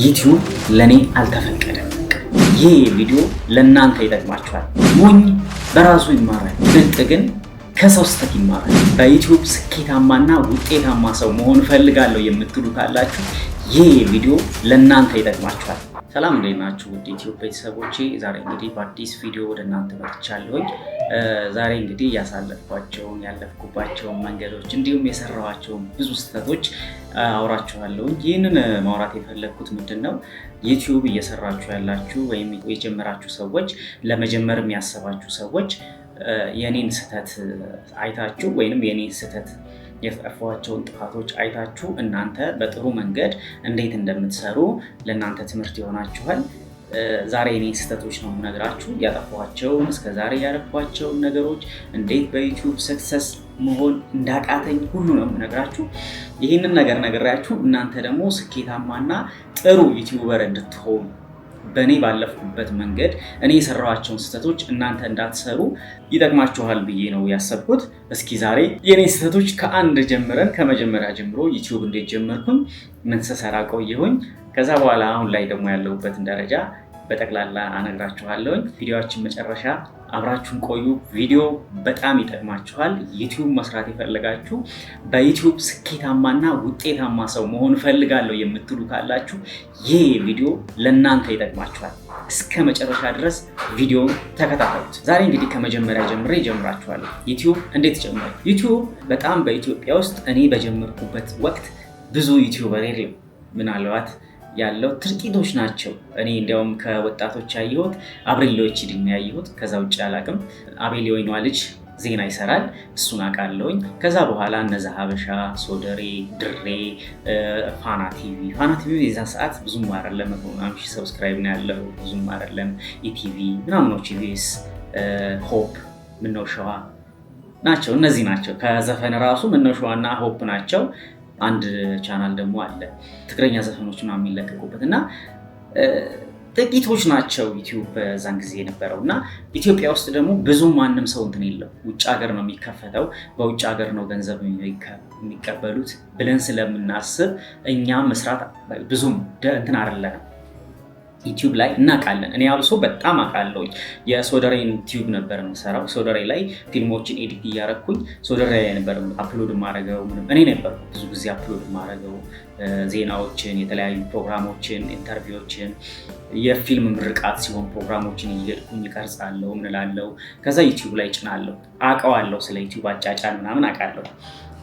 ዩቲዩብ ለኔ አልተፈቀደም። ይሄ ቪዲዮ ለእናንተ ይጠቅማችኋል። ሞኝ በራሱ ይማራል፣ ብልጥ ግን ከሰው ስህተት ይማራል። በዩቲዩብ ስኬታማና ውጤታማ ሰው መሆን ፈልጋለሁ የምትሉ ካላችሁ ይሄ ቪዲዮ ለእናንተ ይጠቅማችኋል። ሰላም እንዴት ናችሁ ውድ ዩቲዩብ ቤተሰቦቼ? ዛሬ እንግዲህ በአዲስ ቪዲዮ ወደ እናንተ መጥቻለሁኝ። ዛሬ እንግዲህ ያለፍኩባቸውን መንገዶች እንዲሁም የሰራኋቸውን ብዙ ስህተቶች አውራችኋለሁኝ። ይህንን ማውራት የፈለግኩት ምንድን ነው፣ ዩቲዩብ እየሰራችሁ ያላችሁ ወይም የጀመራችሁ ሰዎች፣ ለመጀመር የሚያሰባችሁ ሰዎች የኔን ስህተት አይታችሁ ወይንም የኔን ስህተት የጠፋቸውን ጥፋቶች አይታችሁ እናንተ በጥሩ መንገድ እንዴት እንደምትሰሩ ለእናንተ ትምህርት ይሆናችኋል። ዛሬ እኔ ስህተቶች ነው የምነግራችሁ፣ ያጠፋቸውን እስከዛሬ ያደረኳቸውን ነገሮች፣ እንዴት በዩቲዩብ ሰክሰስ መሆን እንዳቃተኝ ሁሉ ነው የምነግራችሁ። ይህንን ነገር ነግራችሁ እናንተ ደግሞ ስኬታማና ጥሩ ዩቲዩበር እንድትሆኑ በእኔ ባለፍኩበት መንገድ እኔ የሰራኋቸውን ስህተቶች እናንተ እንዳትሰሩ ይጠቅማችኋል ብዬ ነው ያሰብኩት። እስኪ ዛሬ የኔ ስህተቶች ከአንድ ጀምረን ከመጀመሪያ ጀምሮ ዩቲዩብ እንዴት ጀመርኩኝ፣ ምን ስሰራ ቆየሁኝ፣ ከዛ በኋላ አሁን ላይ ደግሞ ያለሁበትን ደረጃ በጠቅላላ አነግራችኋለሁኝ። ቪዲዮአችን መጨረሻ አብራችሁን ቆዩ። ቪዲዮ በጣም ይጠቅማችኋል። ዩቲዩብ መስራት የፈለጋችሁ በዩቲዩብ ስኬታማና ውጤታማ ሰው መሆን ፈልጋለሁ የምትሉ ካላችሁ ይህ ቪዲዮ ለእናንተ ይጠቅማችኋል። እስከ መጨረሻ ድረስ ቪዲዮ ተከታተሉት። ዛሬ እንግዲህ ከመጀመሪያ ጀምሬ ጀምራችኋለሁ። ዩቲዩብ እንዴት ጀመርኩ? ዩቲዩብ በጣም በኢትዮጵያ ውስጥ እኔ በጀመርኩበት ወቅት ብዙ ዩቲዩበር የለም። ምናልባት ያለው ጥቂቶች ናቸው። እኔ እንዲያውም ከወጣቶች ያየሁት አብሬል ሎይቺዲን ያየሁት፣ ከዛ ውጭ አላውቅም። አቤል የወይኗ ልጅ ዜና ይሰራል፣ እሱን አውቃለሁኝ። ከዛ በኋላ እነዛ ሀበሻ፣ ሶደሬ፣ ድሬ፣ ፋና ቲቪ የዛን ሰዓት ብዙም አይደለም፣ 100,000 ሰብስክራይብ ነው ያለው፣ ብዙም አይደለም። ኢቲቪ ምናምኖች፣ ኢቢኤስ፣ ሆፕ፣ ምነው ሸዋ ናቸው። እነዚህ ናቸው። ከዘፈን ራሱ ምነው ሸዋና ሆፕ ናቸው። አንድ ቻናል ደግሞ አለ ትግረኛ ዘፈኖች ነው የሚለቀቁበት እና ጥቂቶች ናቸው ዩቲዩብ በዛን ጊዜ የነበረው። እና ኢትዮጵያ ውስጥ ደግሞ ብዙ ማንም ሰው እንትን የለው። ውጭ ሀገር ነው የሚከፈተው፣ በውጭ ሀገር ነው ገንዘብ የሚቀበሉት ብለን ስለምናስብ እኛ መስራት ብዙም እንትን አይደለንም። ዩቲዩብ ላይ እናውቃለን። እኔ አብሶ በጣም አውቃለሁኝ። የሶደሬን ቲዩብ ነበር የምሰራው። ሶደሬ ላይ ፊልሞችን ኤዲት እያረኩኝ ሶደሬ ላይ ነበር አፕሎድ ማረገው። እኔ ነበር ብዙ ጊዜ አፕሎድ ማረገው ዜናዎችን፣ የተለያዩ ፕሮግራሞችን፣ ኢንተርቪዎችን፣ የፊልም ምርቃት ሲሆን ፕሮግራሞችን እየሄድኩኝ እቀርጻለሁ፣ ምን እላለሁ። ከዛ ዩቲዩብ ላይ ጭናለሁ። አውቀዋለሁ፣ ስለ ዩቲዩብ አጫጫን ምናምን አውቃለሁ።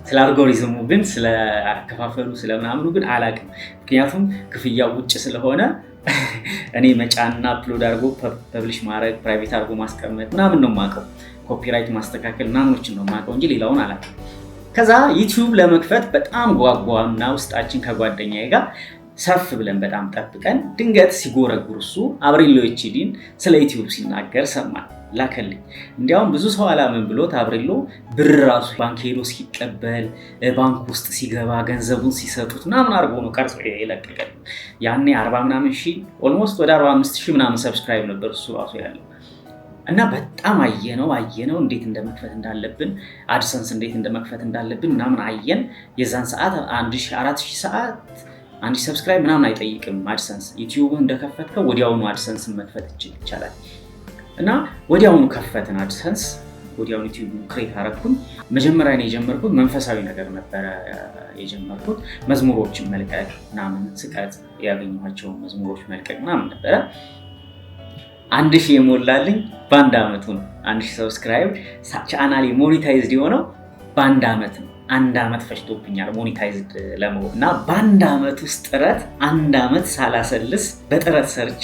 ስለ አልጎሪዝሙ ግን ስለ አከፋፈሉ ስለምናምኑ ግን አላውቅም። ምክንያቱም ክፍያው ውጭ ስለሆነ እኔ መጫንና አፕሎድ አድርጎ ፐብሊሽ ማድረግ፣ ፕራይቬት አድርጎ ማስቀመጥ ምናምን ነው የማውቀው። ኮፒራይት ማስተካከል ምናምኖችን ነው የማውቀው እንጂ ሌላውን አላውቅም። ከዛ ዩቲዩብ ለመክፈት በጣም ጓጓና ውስጣችን ከጓደኛዬ ጋር ሰፍ ብለን በጣም ጠብቀን ድንገት ሲጎረጉር እሱ አብሬል ሎይቺዲን ስለ ዩቲዩብ ሲናገር ሰማን፣ ላከልኝ። እንዲያውም ብዙ ሰው አላምን ብሎት አብሬሎ ብር ራሱ ባንክ ሄዶ ሲቀበል፣ ባንክ ውስጥ ሲገባ ገንዘቡን ሲሰጡት ምናምን አድርጎ ነው ቀርጾ የለቀቀል። ያኔ 40 ምናምን ሺህ ኦልሞስት ወደ 45,000 ምናምን ሰብስክራይብ ነበር እሱ ራሱ ያለው። እና በጣም አየነው እንዴት እንደመክፈት እንዳለብን፣ አድሰንስ እንዴት እንደመክፈት እንዳለብን ምናምን አየን። የዛን ሰዓት 4,000 ሰዓት 1,000 ሰብስክራይብ ምናምን አይጠይቅም አድሰንስ። ዩቲዩብን እንደከፈትከው ወዲያውኑ አድሰንስን መክፈት ይቻላል። እና ወዲያውኑ ከፈትን አድሰንስ። ወዲያውኑ ዩቲዩብ ክሬት አረኩኝ። መጀመሪያ ነው የጀመርኩት መንፈሳዊ ነገር ነበረ የጀመርኩት። መዝሙሮችን መልቀቅ ምናምን ስቀርጽ ያገኘኋቸውን መዝሙሮች መልቀቅ ምናምን ነበረ። 1,000 የሞላልኝ በአንድ ዓመቱ ነው። 1,000 ሰብስክራይብ ቻናሌ ሞኔታይዝድ የሆነው በአንድ ዓመት ነው። 1 ዓመት ፈጅቶብኛል ሞኔታይዝድ ለመሆን እና በአንድ ዓመት ውስጥ ጥረት 1 ዓመት ሳላሰልስ በጥረት ሰርቼ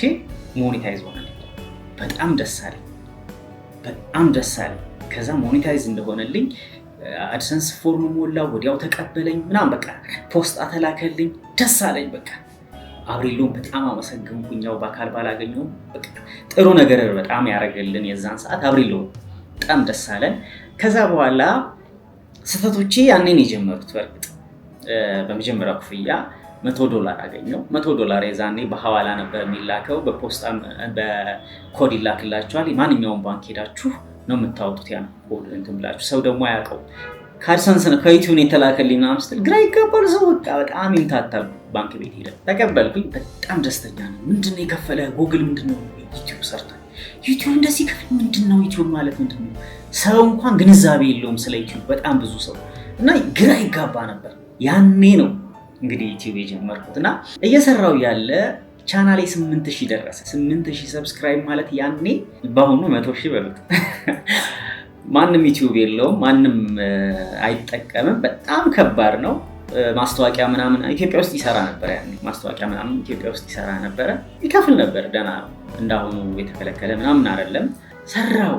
ሞኔታይዝ ሆነ። በጣም ደስ አለኝ። ከዛ ሞኔታይዝ እንደሆነልኝ አድሰንስ ፎርም ሞላ፣ ወዲያው ተቀበለኝ ምናምን በቃ ፖስት አተላከልኝ። ደስ አለኝ። በቃ አብሬሎን በጣም አመሰግንኩኝ። ያው በአካል ባላገኘውም በቃ ጥሩ ነገር በጣም ያደረገልን የዛን ሰዓት አብሬሎ በጣም ደስ አለን። ከዛ በኋላ ስህተቶቼ ያኔን የጀመሩት በርግጥ በመጀመሪያው ክፍያ $100 አገኘው። $100 የዛኔ በሐዋላ ነበር የሚላከው፣ በፖስታ በኮድ ይላክላችኋል። ማንኛውም ባንክ ሄዳችሁ ነው የምታወጡት ያን ኮድ እንትን ብላችሁ። ሰው ደግሞ አያውቀው ከአድሰንስ ነው ከዩቲዩብ ነው የተላከልኝ ምናምን ስትል ግራ ይገባል ሰው። በጣም ይምታታል። ባንክ ቤት ሄደ ተቀበልኩኝ። በጣም ደስተኛ ነው። ምንድነው የከፈለ ጉግል ምንድነው ዩቲዩብ ሰርቷል። ዩቲዩብ እንደዚህ ከፍል ምንድነው ዩቲዩብ ማለት ምንድነው? ሰው እንኳን ግንዛቤ የለውም ስለ ዩቲዩብ በጣም ብዙ ሰው እና ግራ ይጋባ ነበር። ያኔ ነው እንግዲህ ዩቲዩብ የጀመርኩት እና እየሰራው ያለ ቻናሌ 8000 ደረሰ። 8000 ሰብስክራይብ ማለት ያኔ በአሁኑ 100,000 በሉት። ማንም ዩቲዩብ የለውም፣ ማንም አይጠቀምም። በጣም ከባድ ነው። ማስታወቂያ ምናምን ኢትዮጵያ ውስጥ ይሰራ ነበር። ያኔ ማስታወቂያ ምናምን ኢትዮጵያ ውስጥ ይሰራ ነበር፣ ይከፍል ነበር። ደህና ነው፣ እንዳሁኑ የተከለከለ ምናምን አይደለም። ሰራው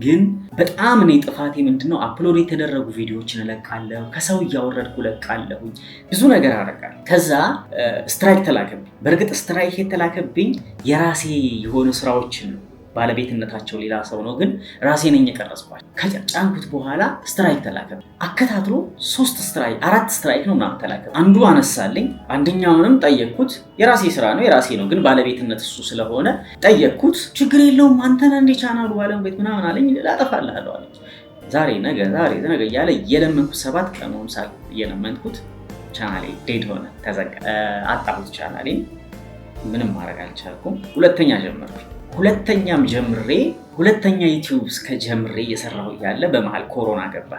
ግን በጣም እኔ ጥፋቴ ምንድነው? አፕሎድ የተደረጉ ቪዲዮዎችን እለቃለሁ፣ ከሰው እያወረድኩ እለቃለሁ፣ ብዙ ነገር አደርጋለሁ። ከዛ ስትራይክ ተላከብኝ። በእርግጥ ስትራይክ የተላከብኝ የራሴ የሆኑ ስራዎችን ነው። ባለቤትነታቸው ሌላ ሰው ነው፣ ግን ራሴ ነኝ የቀረጽኳቸው። ከጫንኩት በኋላ ስትራይክ ተላከብኝ። አከታትሎ 4 ስትራይክ ነው ምናምን ተላከብኝ። አንዱ አነሳልኝ፣ አንደኛውንም ጠየቅኩት። የራሴ ስራ ነው የራሴ ነው፣ ግን ባለቤትነት እሱ ስለሆነ ጠየቅኩት። ችግር የለውም አንተና እንደ ቻናሉ ባለቤት ምናምን አለኝ። ላጠፋልሃለሁ አለኝ። ዛሬ ነገ እያለ እየለመንኩት 7 ቀን ሳል እየለመንኩት ቻናሌ ዴድ ሆነ፣ ተዘጋ። አጣሁት ቻናሌን። ምንም ማድረግ አልቻልኩም። ሁለተኛ ጀመርኩኝ። ሁለተኛ ዩቲዩብ እስከ ጀምሬ እየሰራሁ ያለ በመሃል ኮሮና ገባ።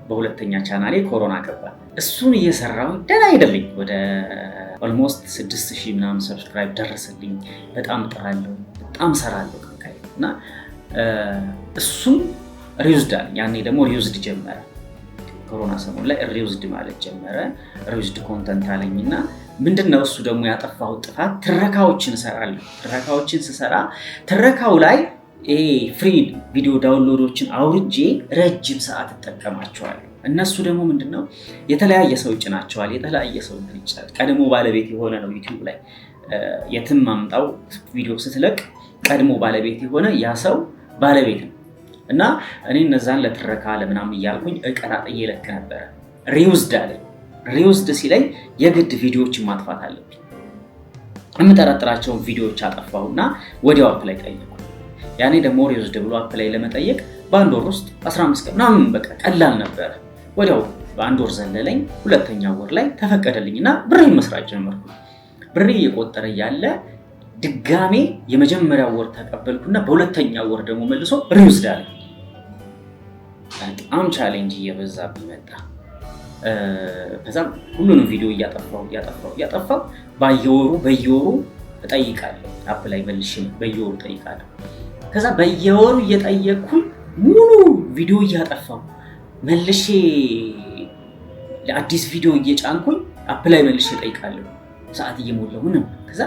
በሁለተኛ ቻናሌ ኮሮና ገባ። እሱን እየሰራሁ ደህና አይደለኝ። ወደ ኦልሞስት 6000 ምናምን ሰብስክራይብ ደረሰልኝ። በጣም እጥራለሁ፣ በጣም ሰራለሁ እና እሱን ሪዩዝድ አለኝ። ያኔ ደግሞ ሪዩዝድ ጀመረ። ኮሮና ሰሞን ላይ ሪዩዝድ ማለት ጀመረ። ሪዩዝድ ኮንተንት አለኝና ምንድነው እሱ ደግሞ ያጠፋሁት ጥፋት? ትረካዎችን እሰራለሁ። ትረካዎችን ስሰራ ትረካው ላይ ፍሪ ቪዲዮ ዳውንሎዶችን አውርጄ ረጅም ሰዓት እጠቀማቸዋለሁ። እነሱ ደግሞ ምንድነው የተለያየ ሰው ይጭናቸዋል። የተለያየ ሰው ይጭናል። ቀድሞ ባለቤት የሆነ ነው ዩቲዩብ ላይ የትም ማምጣው ቪዲዮ ስትለቅ ቀድሞ ባለቤት የሆነ ያ ሰው ባለቤት ነው እና እኔ እነዛን ለትረካ ለምናምን እያልኩኝ እቀጣጥዬ ለክ ነበረ። ሪዩዝድ አለኝ። ሪዩዝድ ሲለኝ የግድ ቪዲዮዎችን ማጥፋት አለብኝ። የምጠረጥራቸውን ቪዲዮዎች አጠፋሁና ወዲያው አፕላይ ጠየቁ። ያኔ ደግሞ ሪዩዝድ ብሎ አፕላይ ለመጠየቅ በአንድ ወር ውስጥ 15 ቀን ምናምን በቃ ቀላል ነበረ። ወዲያው በአንድ ወር ዘለለኝ። ሁለተኛው ወር ላይ ተፈቀደልኝና ብሬን መስራት ጀመርኩ። ብሬ እየቆጠረ ያለ ድጋሜ የመጀመሪያው ወር ተቀበልኩና በሁለተኛው ወር ደግሞ መልሶ ሪዩዝድ አለኝ። በጣም ቻሌንጅ እየበዛብኝ መጣ። ከዛም ሁሉንም ቪዲዮ እያጠፋው በየወሩ እጠይቃለሁ። አፕላይ መልሼ በየወሩ እጠይቃለሁ። ከዛ በየወሩ እየጠየቅኩኝ ሙሉ ቪዲዮ እያጠፋው መልሼ ለአዲስ ቪዲዮ እየጫንኩኝ አፕላይ መልሼ እጠይቃለሁ። ሰዓት እየሞላው ከዛ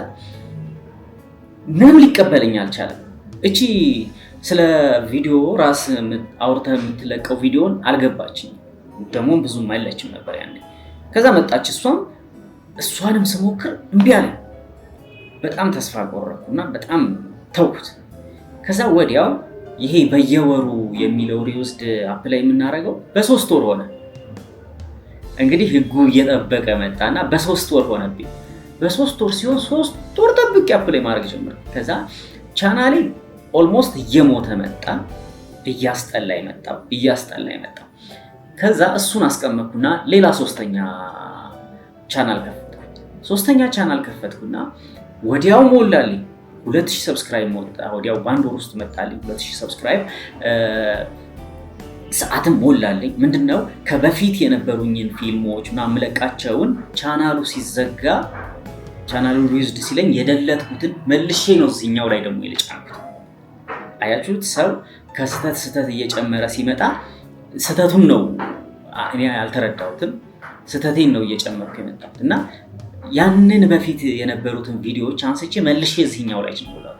ምንም ሊቀበለኝ አልቻለም። እቺ ስለ ቪዲዮ ራስ አውርተህ የምትለቀው ቪዲዮን አልገባችኝ። ደግሞ ብዙም አይለችም ነበር ያኔ። ከዛ መጣች እሷንም ስሞክር እምቢ አለኝ። በጣም ተስፋ ቆረጥኩና በጣም ተውኩት። ከዛ ወዲያው ይሄ በየወሩ የሚለው ሪዩዝድ አፕላይ የምናደርገው በ3 ወር ሆነ። እንግዲህ ህጉ እየጠበቀ መጣና በ3 ወር ሆነብኝ። በ3 ወር ሲሆን 3 ወር ጠብቄ አፕላይ ማድረግ ጀመርኩ። ከዛ ቻናሌ ኦልሞስት እየሞተ መጣ። እያስጠላኝ መጣ። ከዛ እሱን አስቀመጥኩና ሌላ ሶስተኛ ቻናል ከፈትኩና ወዲያው ሞላልኝ። 2000 ሰብስክራይብ ሞላ። ወዲያው በአንድ ወር ውስጥ መጣልኝ 2000 ሰብስክራይብ። ሰዓትም ሞላልኝ። ምንድነው ከበፊት የነበሩኝን ፊልሞች ምናምን መለቃቸውን ቻናሉ ሲዘጋ ቻናሉ ሪዩዝድ ሲለኝ የደለትኩትን መልሼ ነው እዚህኛው ላይ ደግሞ የጫንኩት። አያችሁት? ሰው ከስተት እየጨመረ ሲመጣ ስተቱን ነው እኔ ያልተረዳሁትም። ስተቴን ነው እየጨመርኩ የመጣሁት እና ያንን በፊት የነበሩትን ቪዲዮዎች አንስቼ መልሼ እዚህኛው ላይ ጭንብላው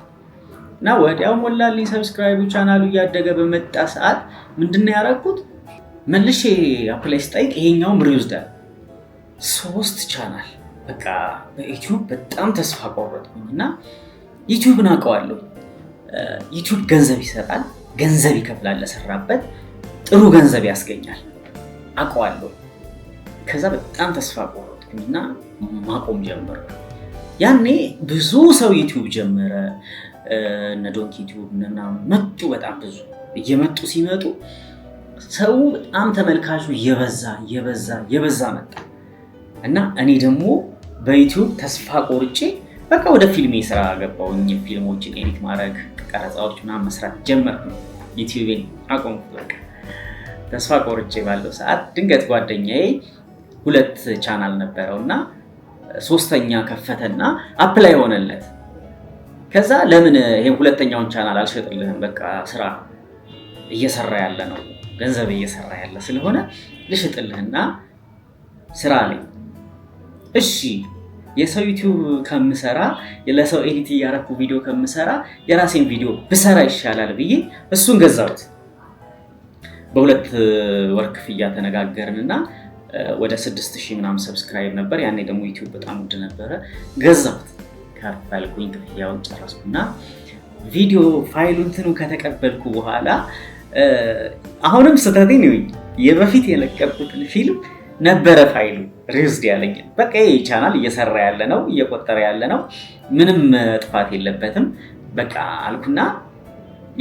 እና ወዲያው ሞላልኝ ሰብስክራይቡ። ቻናሉ እያደገ በመጣ ሰዓት ምንድነው ያደረኩት? መልሼ አፕላይ ስጠይቅ ይሄኛውም ሪዩዝድ አለ። 3 ቻናል በቃ በዩቲዩብ በጣም ተስፋ ቆረጥኩኝና ዩቲዩብን አውቀዋለሁ። ዩቲዩብ ገንዘብ ይሰጣል፣ ገንዘብ ይከፍላል፣ ለሰራበት ጥሩ ገንዘብ ያስገኛል አውቀዋለሁ። ከዛ በጣም ተስፋ ቆረጥኩኝና ማቆም ጀመርኩ። ያኔ ብዙ ሰው ዩቲዩብ ጀመረ። እነ ዶንኪ ዩቲዩብ ምናምን መጡ። በጣም ብዙ እየመጡ ሲመጡ ሰው በጣም ተመልካቹ የበዛ መጣ እና እኔ ደግሞ በዩቲዩብ ተስፋ ቆርጬ በቃ ወደ ፊልሜ ስራ ገባሁኝ። ፊልሞችን ኤዲት ማድረግ፣ ቀረጻዎች ምናምን መስራት ጀመርኩ። ዩቲዩብን አቆምኩ። በቃ ተስፋ ቆርጬ ባለው ሰዓት ድንገት ጓደኛዬ 2 ቻናል ነበረውና 3ኛ ከፈተና አፕላይ ሆነለት። ከዛ ለምን ይሄን 2ኛውን ቻናል አልሸጥልህም? በቃ ስራ እየሰራ ያለ ነው፣ ገንዘብ እየሰራ ያለ ስለሆነ ልሽጥልህና ስራ አለኝ። እሺ የሰው ዩቲዩብ ከምሰራ ለሰው ኤዲት እያደረኩ ቪዲዮ ከምሰራ የራሴን ቪዲዮ ብሰራ ይሻላል ብዬ እሱን ገዛሁት። በ2 ወር ክፍያ ተነጋገርንና ወደ 6000 ምናምን ሰብስክራይብ ነበር። ያኔ ደግሞ ዩቲዩብ በጣም ውድ ነበረ። ገዛሁት፣ ከፈልኩኝ፣ ክፍያውን ጨረስኩና ቪዲዮ ፋይሉን ከተቀበልኩ በኋላ አሁንም ስተቴን ነው የበፊት የለቀቁትን ፊልም ነበረ ፋይሉ ሪዩዝድ ያለኝ። በቃ ይሄ ቻናል እየሰራ ያለ ነው፣ እየቆጠረ ያለ ነው፣ ምንም ጥፋት የለበትም በቃ አልኩና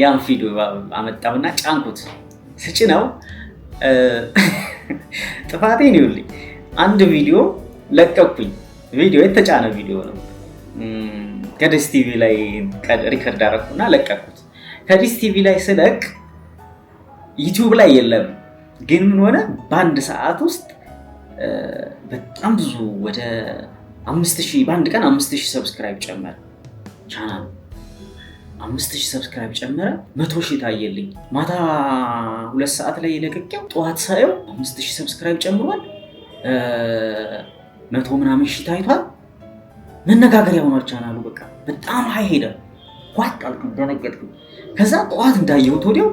ያን ቪዲዮ አመጣውና ጫንኩት። ስጭነው ጥፋቴን ይውልኝ አንድ ቪዲዮ ለቀቅኩኝ። ቪዲዮ የተጫነ ቪዲዮ ነው። ከዲስ ቲቪ ላይ ሪከርድ አደረኩና ለቀቅኩት። ከዲስ ቲቪ ላይ ስለቅ ዩቲዩብ ላይ የለም። ግን ምን ሆነ? በአንድ ሰዓት ውስጥ በጣም ብዙ ወደ 5000 በአንድ ቀን 5000 ሰብስክራይብ ጨመረ። ቻናሉ 5000 ሰብስክራይብ ጨመረ። 100000 ታየልኝ። ማታ 2 ሰዓት ላይ ለቀቀው። ጠዋት ሳየው 5000 ሰብስክራይብ ጨምሯል። 100 ምናምን ሺህ ታይቷል። መነጋገሪያ ሆኗል ቻናሉ። በቃ በጣም ሃይ ሄደ። ዋት አልኩ፣ ደነገጥኩ። ከዛ ጠዋት እንዳየሁት ወዲያው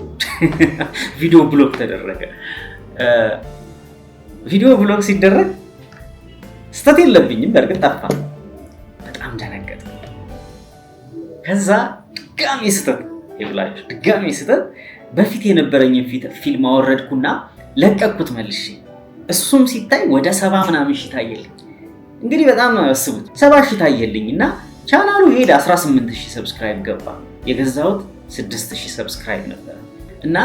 ቪዲዮ ብሎክ ተደረገ። ቪዲዮ ብሎክ ሲደረግ ስተት የለብኝም በእርግጥ ጠፋ። በጣም ደነገጥኩ። ከዛ ድጋሚ ስተት በፊት የነበረኝን ፊልም አወረድኩና ለቀቅኩት መልሼ። እሱም ሲታይ ወደ 70 ምናምን ሺህ ታየልኝ። እንግዲህ በጣም አስቡት፣ 70 ሺህ ታየልኝና ቻናሉ ሄደ። 18000 ሰብስክራይብ ገባ። የገዛሁት 6000 ሰብስክራይብ ነበር እና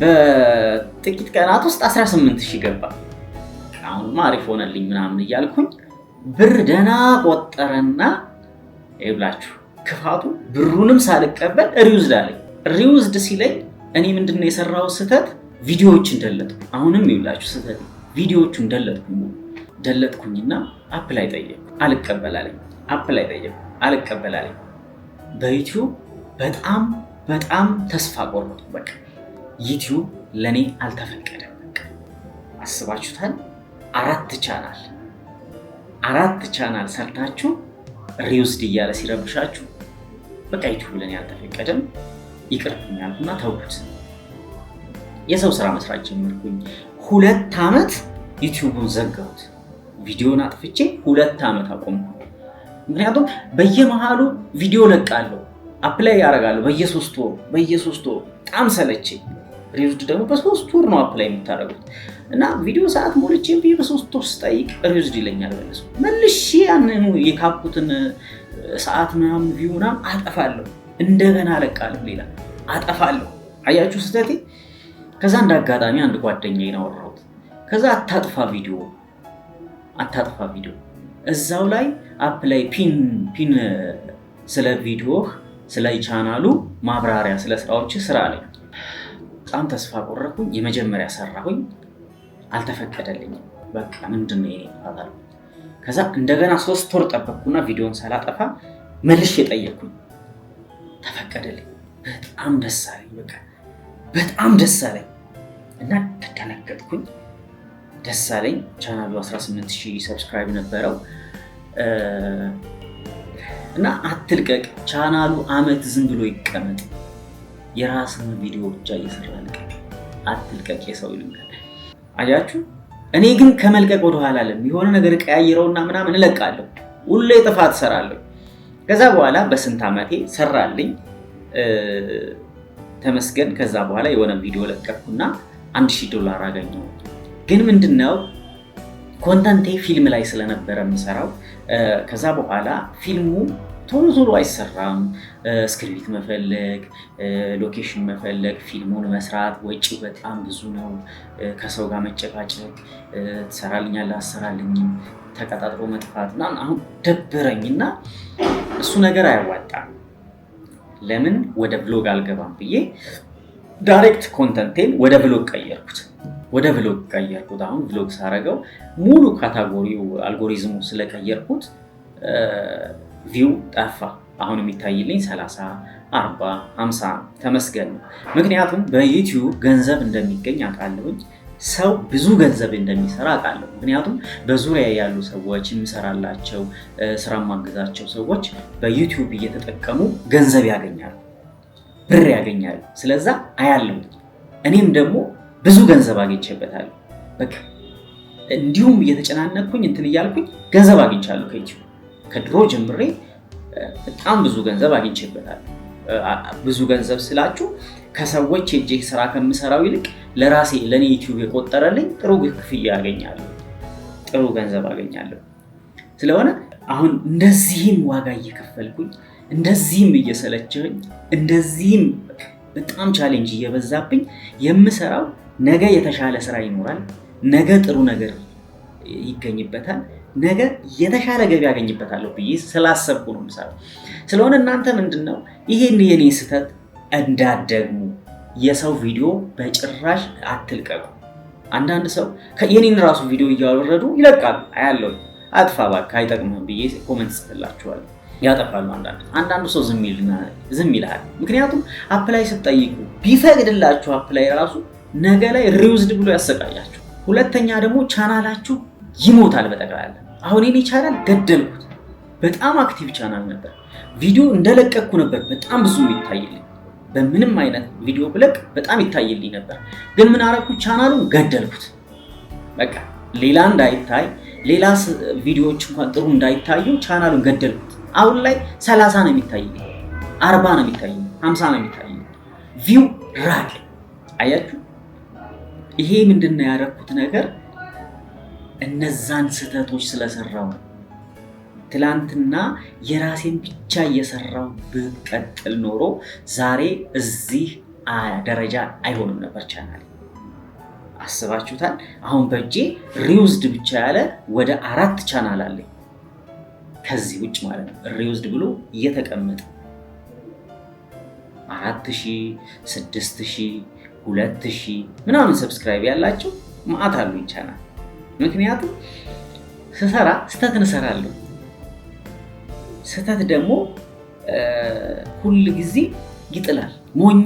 በጥቂት ቀናት ውስጥ 18000 ገባ። አሁንማ አሪፍ ሆነልኝ ምናምን እያልኩኝ ብር ደህና ቆጠረና ይብላችሁ ክፋቱ ብሩንም ሳልቀበል ሪዩዝድ አለኝ። ሪዩዝድ ሲለኝ እኔ ምንድነው የሰራው ስህተት? ቪዲዮዎችን ደለጥኩ። አሁንም ይብላችሁ ስህተት ቪዲዮዎቹን ደለጥኩኝና አፕላይ ጠየቅኩ። አልቀበላለኝ። አፕላይ ጠየቅኩ። አልቀበላለኝ። በዩቲዩብ በጣም ተስፋ ቆረጥኩ። በቃ ዩቲዩብ ለኔ አልተፈቀደም። በቃ አስባችሁታል? 4 ቻናል ሰርታችሁ ሪዩዝድ እያለ ሲረብሻችሁ በቃ ዩቲዩብ ለኔ አልተፈቀደም ይቅርብኝ አልኩና ተውኩት። የሰው ስራ መስራት ጀመርኩኝ። 2 ዓመት ዩቲዩብን ዘጋሁት። ቪዲዮን አጥፍቼ 2 ዓመት አቆምኩ። ምክንያቱም በየመሃሉ ቪዲዮ ለቃለሁ፣ አፕላይ ያደርጋለሁ በየ3 ወሩ በጣም ሰለቸኝ። ሪዩዝድ ደግሞ በ3 ወር ነው አፕላይ የምታደርጉት እና ቪዲዮ ሰዓት ሞልቼ በ3 ወር ስጠይቅ ሪዩዝድ ይለኛል። መልሼ ያንኑ የካፕኩትን ሰዓት ምናምን ቪው ምናምን አጠፋለሁ፣ እንደገና ለቃለሁ፣ ሌላ አጠፋለሁ። አያችሁ ስህተቴ። ከዛ እንዳጋጣሚ አንድ ጓደኛዬን አወራሁት። ከዛ አታጥፋ ቪዲዮ እዛው ላይ አፕላይ ፒን ስለ ቪዲዮህ ስለ ቻናሉ ማብራሪያ ስለ ስራዎች ስራ አለኝ። በጣም ተስፋ ቆረጥኩኝ። የመጀመሪያ ሰራሁኝ፣ አልተፈቀደልኝም። በቃ ምንድነው ይሄ ታታል። ከዛ እንደገና 3 ወር ጠበቅኩና ቪዲዮን ሳላጠፋ መልሼ ጠየቅኩኝ፣ ተፈቀደልኝ። በጣም ደስ አለኝ። በቃ በጣም ደስ አለኝ እና ተደነገጥኩኝ። ደስ አለኝ። ቻናሉ 18000 ሰብስክራይብ ነበረው እና አትልቀቅ ቻናሉ አመት ዝም ብሎ ይቀመጥ፣ የራስን ቪዲዮ ብቻ እየሰራ ልቀቅ፣ አትልቀቅ የሰው ይልቃል። አያችሁ። እኔ ግን ከመልቀቅ ወደ ኋላ አለም። የሆነ ነገር ቀያይረውና ምናምን እለቃለሁ፣ ሁሌ ጥፋት ሰራለሁ። ከዛ በኋላ በስንት አመቴ ሰራልኝ ተመስገን። ከዛ በኋላ የሆነ ቪዲዮ ለቀቅኩና $1000 አገኘሁ። ግን ምንድነው ኮንተንቴ ፊልም ላይ ስለነበረ የምሰራው ከዛ በኋላ ፊልሙ ቶሎ አይሰራም። ስክሪፕት መፈለግ፣ ሎኬሽን መፈለግ፣ ፊልሙን መስራት ወጪው በጣም ብዙ ነው። ከሰው ጋር መጨቃጨቅ፣ ትሰራልኛለህ አሰራልኝም፣ ተቀጣጥሮ መጥፋት ምናምን አሁን ደበረኝና እሱ ነገር አያዋጣም። ለምን ወደ ብሎግ አልገባም ብዬ ዳይሬክት ኮንተንቴን ወደ ብሎግ ቀየርኩት። አሁን ብሎግ ሳረገው ሙሉ ካታጎሪው አልጎሪዝሙ ስለቀየርኩት ቪው ጠፋ። አሁን የሚታይልኝ 30፣ 40፣ 50 ተመስገን ነው። ምክንያቱም በዩቲዩብ ገንዘብ እንደሚገኝ አውቃለሁኝ። ሰው ብዙ ገንዘብ እንደሚሰራ አውቃለሁ። ምክንያቱም በዙሪያ ያሉ ሰዎች የሚሰራላቸው ስራ ማገዛቸው ሰዎች በዩቲዩብ እየተጠቀሙ ገንዘብ ያገኛሉ፣ ብር ያገኛሉ። ስለዛ አያለሁ። እኔም ደግሞ ብዙ ገንዘብ አግኝቼበታለሁ። በቃ እንዲሁም እየተጨናነቅኩኝ እንትን እያልኩኝ ገንዘብ አግኝቻለሁ ከዩቲዩብ። ከድሮ ጀምሬ በጣም ብዙ ገንዘብ አግኝቼበታለሁ። ብዙ ገንዘብ ስላችሁ ከሰዎች እጄ ስራ ከምሰራው ይልቅ ለኔ ዩቲዩብ የቆጠረልኝ ጥሩ ክፍያ ያገኛለሁ፣ ጥሩ ገንዘብ አገኛለሁ። ስለሆነ አሁን እንደዚህም ዋጋ እየከፈልኩኝ፣ እንደዚህም እየሰለቸኝ፣ እንደዚህም በጣም ቻሌንጅ እየበዛብኝ የምሰራው ነገ የተሻለ ስራ ይኖራል፣ ነገ ጥሩ ነገር ይገኝበታል፣ ነገ የተሻለ ገቢ ያገኝበታለሁ ብዬ ስላሰብኩ ነው የምሰራው። ስለሆነ እናንተ ምንድነው ይሄን የኔ ስህተት እንዳትደግሙ የሰው ቪዲዮ በጭራሽ አትልቀቁ። አንዳንድ ሰው የኔን ራሱ ቪዲዮ እያወረዱ ይለቃሉ፣ አያለው። አጥፋ እባክህ አይጠቅምህም ብዬ ኮሜንት ጽፍላችኋለሁ። ያጠፋሉ። አንዳንዱ ሰው ዝም ይላል። ምክንያቱም አፕላይ ስትጠይቁ ቢፈቅድላችሁ አፕላይ ራሱ ነገ ላይ ሪውዝድ ብሎ ያሰቃያችሁ። ሁለተኛ ደግሞ ቻናላችሁ ይሞታል በጠቅላላ። አሁን የኔ ቻናል ገደልኩት። በጣም አክቲቭ ቻናል ነበር። ቪዲዮ እንደለቀቅኩ ነበር በጣም ብዙ ይታይልኝ። በምንም አይነት ቪዲዮ ብለቅ በጣም ይታይልኝ ነበር። ግን ምን አደረኩት? ቻናሉን ገደልኩት። በቃ ሌላ እንዳይታይ፣ ሌላ ቪዲዮዎች እንኳን ጥሩ እንዳይታዩ ቻናሉን ገደልኩት። አሁን ላይ 30 ነው የሚታይልኝ፣ 40 ነው የሚታይልኝ፣ 50 ነው የሚታይልኝ። ቪው ራቅ። አያችሁ? ይሄ ምንድነው ያደረኩት ነገር? እነዛን ስህተቶች ስለሰራው ነው። ትላንትና የራሴን ብቻ እየሰራው ብቀጥል ኖሮ ዛሬ እዚህ ደረጃ አይሆንም ነበር ቻናል። አስባችሁታል? አሁን በእጄ ሪውዝድ ብቻ ያለ ወደ 4 ቻናል አለኝ። ከዚህ ውጭ ማለት ነው ሪውዝድ ብሎ እየተቀመጠ 4000፣ 6000፣ 2000 ምናምን ሰብስክራይብ ያላቸው ማአት አሉኝ ቻናል። ምክንያቱም ስሰራ ስህተት እንሰራለሁ። ስህተት ደግሞ ሁል ጊዜ ይጥላል። ሞኝ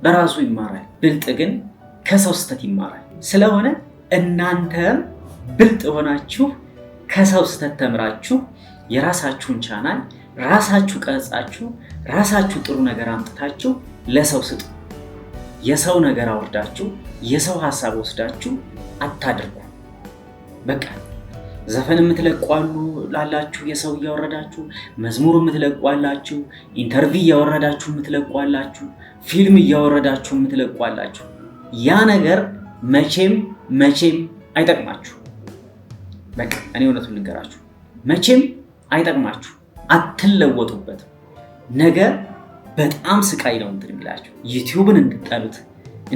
በራሱ ይማራል፣ ብልጥ ግን ከሰው ስህተት ይማራል። ስለሆነ እናንተም ብልጥ ሆናችሁ ከሰው ስህተት ተምራችሁ የራሳችሁን ቻናል ራሳችሁ ቀርጻችሁ ራሳችሁ ጥሩ ነገር አምጥታችሁ ለሰው ስጡ። የሰው ነገር አወርዳችሁ የሰው ሐሳብ ወስዳችሁ አታድርጉ። በቃ ዘፈን የምትለቋሉ ላላችሁ የሰው እያወረዳችሁ፣ መዝሙር የምትለቋላችሁ፣ ኢንተርቪው እያወረዳችሁ የምትለቋላችሁ፣ ፊልም እያወረዳችሁ የምትለቋላችሁ፣ ያ ነገር መቼም አይጠቅማችሁ። በቃ እኔ እውነቱን ልንገራችሁ፣ መቼም አይጠቅማችሁ፣ አትለወጡበትም። ነገ በጣም ስቃይ ነው እንትን የሚላችሁ። ዩቲዩብን እንድጠሉት፣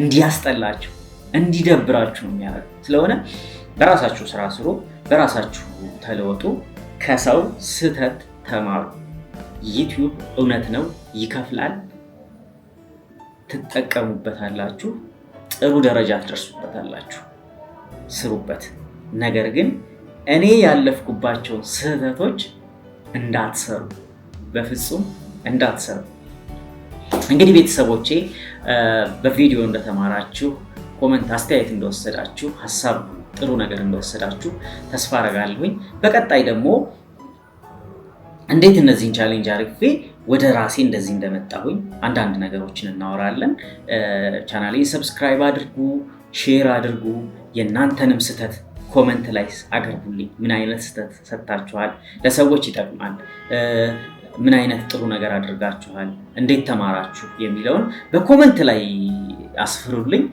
እንዲያስጠላችሁ፣ እንዲደብራችሁ ነው የሚያደርገው። ስለሆነ በራሳችሁ ስራ ስሩ፣ በራሳችሁ ተለወጡ፣ ከሰው ስህተት ተማሩ። ዩቲዩብ እውነት ነው ይከፍላል፣ ትጠቀሙበታላችሁ፣ ጥሩ ደረጃ ትደርሱበታላችሁ፣ ስሩበት። ነገር ግን እኔ ያለፍኩባቸው ስህተቶች እንዳትሰሩ፣ በፍጹም እንዳትሰሩ። እንግዲህ ቤተሰቦቼ በቪዲዮ እንደተማራችሁ፣ ኮሜንት አስተያየት እንደወሰዳችሁ፣ ሐሳብ ጥሩ ነገር እንደወሰዳችሁ ተስፋ አደርጋለሁኝ። በቀጣይ ደግሞ እንዴት እነዚህን ቻሌንጅ አርፌ ወደ ራሴ እንደዚህ እንደመጣሁኝ አንዳንድ ነገሮችን እናወራለን። ቻናሌን ሰብስክራይብ አድርጉ፣ ሼር አድርጉ። የእናንተንም ስህተት ኮሜንት ላይ አቅርቡልኝ። ምን አይነት ስህተት ሰጥታችኋል? ለሰዎች ይጠቅማል? ምን አይነት ጥሩ ነገር አድርጋችኋል? እንዴት ተማራችሁ? የሚለውን በኮሜንት ላይ አስፍሩልኝ።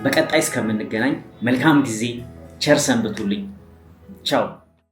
በቀጣይ እስከምንገናኝ መልካም ጊዜ፣ ቸር ሰንብቱልኝ። ቻው።